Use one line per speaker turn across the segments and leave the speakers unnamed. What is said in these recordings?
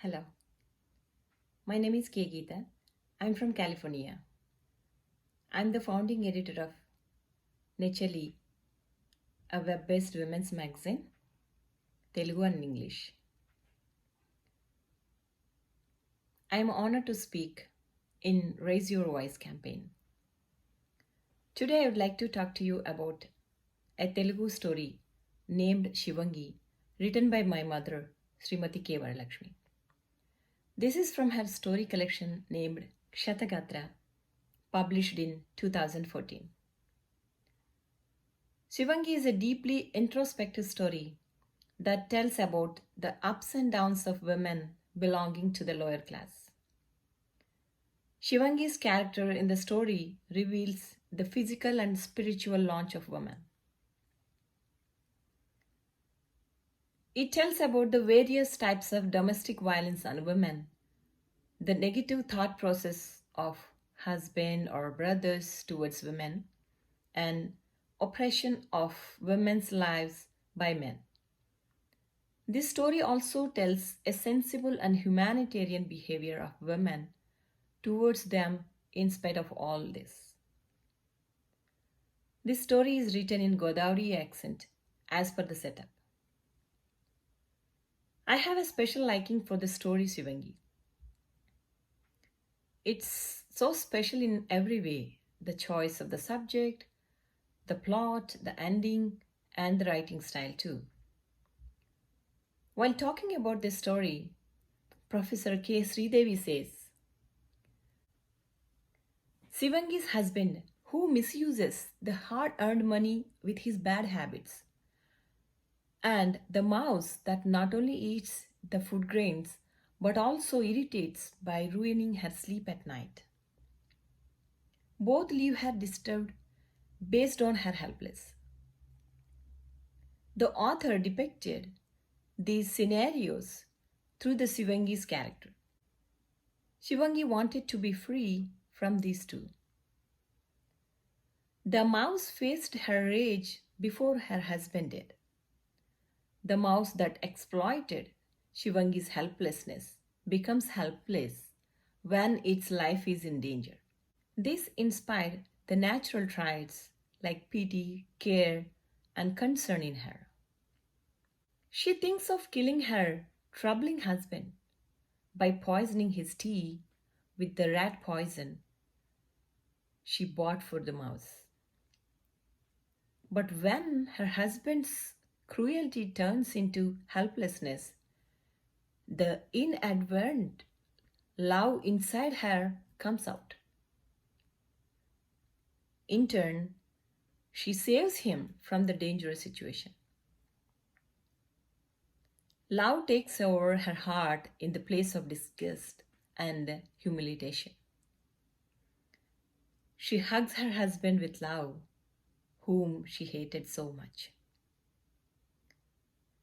Hello, my name is K.Geeta. I'm from California. I'm the founding editor of Naturally, a web-based women's magazine, Telugu and English. I am honored to speak in Raise Your Voice campaign. Today I would like to talk to you about a Telugu story named Sivangi, written by my mother, Srimati K.Varalakshmi. This is from her story collection named Kshatagatra, published in 2014. Sivangi is a deeply introspective story that tells about the ups and downs of women belonging to the lower class. Shivangi's character in the story reveals the physical and spiritual launch of women. It tells about the various types of domestic violence on women, the negative thought process of husband or brothers towards women, and oppression of women's lives by men. This story also tells a sensible and humanitarian behavior of women towards them in spite of all this. This story is written in Godavari accent as per the setup. I have a special liking for the story Sivangi. It's so special in every way, the choice of the subject, the plot, the ending, and the writing style too. While talking about this story, Professor K. Sridevi says, Sivangi's husband, who misuses the hard earned money with his bad habits, and the mouse that not only eats the food grains but also irritates by ruining her sleep at night. Both leave her disturbed based on her helpless. The author depicted these scenarios through the Sivangi's character. Sivangi wanted to be free from these two. The mouse faced her rage before her husband did. The mouse that exploited Shivangi's helplessness becomes helpless when its life is in danger. This inspired the natural traits like pity, care, and concern in her. She thinks of killing her troubling husband by poisoning his tea with the rat poison she bought for the mouse. But when her husband's cruelty turns into helplessness, the inadvertent love inside her comes out. In turn, she saves him from the dangerous situation. Love takes over her heart in the place of disgust and humiliation. She hugs her husband with love, whom she hated so much.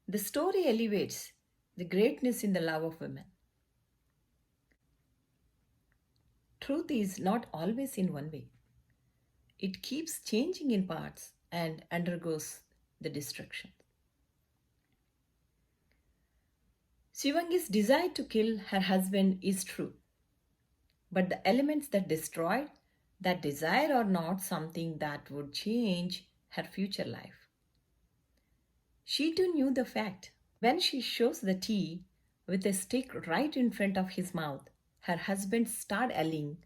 The story elevates the greatness in the love of women. Truth is not always in one way. It keeps changing in parts and undergoes the destruction. Sivangi's desire to kill her husband is true, but the elements that destroyed that desire are not something that would change her future life. She too knew the fact. When she shows the tea with a stick right in front of his mouth, her husband started yelling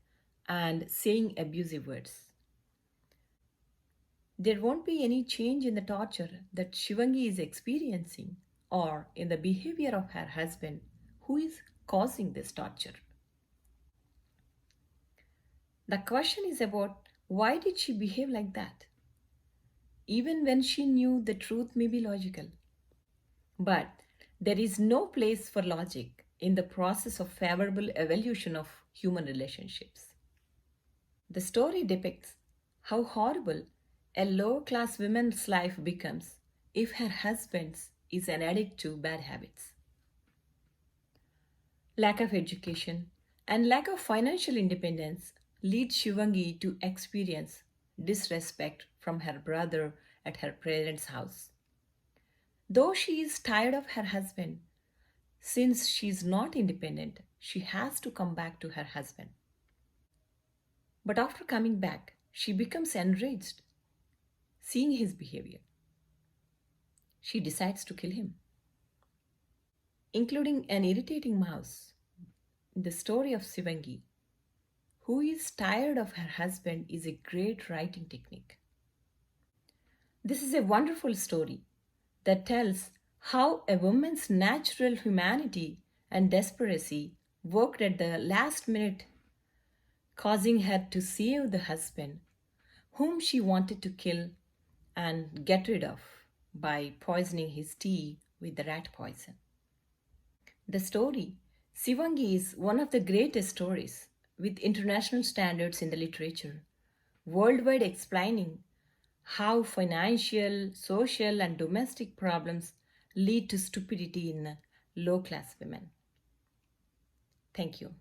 and saying abusive words. There won't be any change in the torture that Shivangi is experiencing or in the behavior of her husband who is causing this torture. The question is about why did she behave like that? Even when she knew the truth may be logical. But there is no place for logic in the process of favorable evolution of human relationships. The story depicts how horrible a low-class woman's life becomes if her husband is an addict to bad habits. Lack of education and lack of financial independence lead Shivangi to experience disrespect from her brother at her parents' house. Though she is tired of her husband, Since she's not independent, she has to come back to her husband. But after coming back, she becomes enraged, seeing his behavior. She decides to kill him, including an irritating mouse. The story of Sivangi, who is tired of her husband, is a great writing technique. This is a wonderful story that tells how a woman's natural humanity and desperation worked at the last minute, causing her to save the husband whom she wanted to kill and get rid of by poisoning his tea with the rat poison. The story, Sivangi, is one of the greatest stories with international standards in the literature, worldwide, explaining how financial, social, and domestic problems lead to stupidity in low class women. Thank you.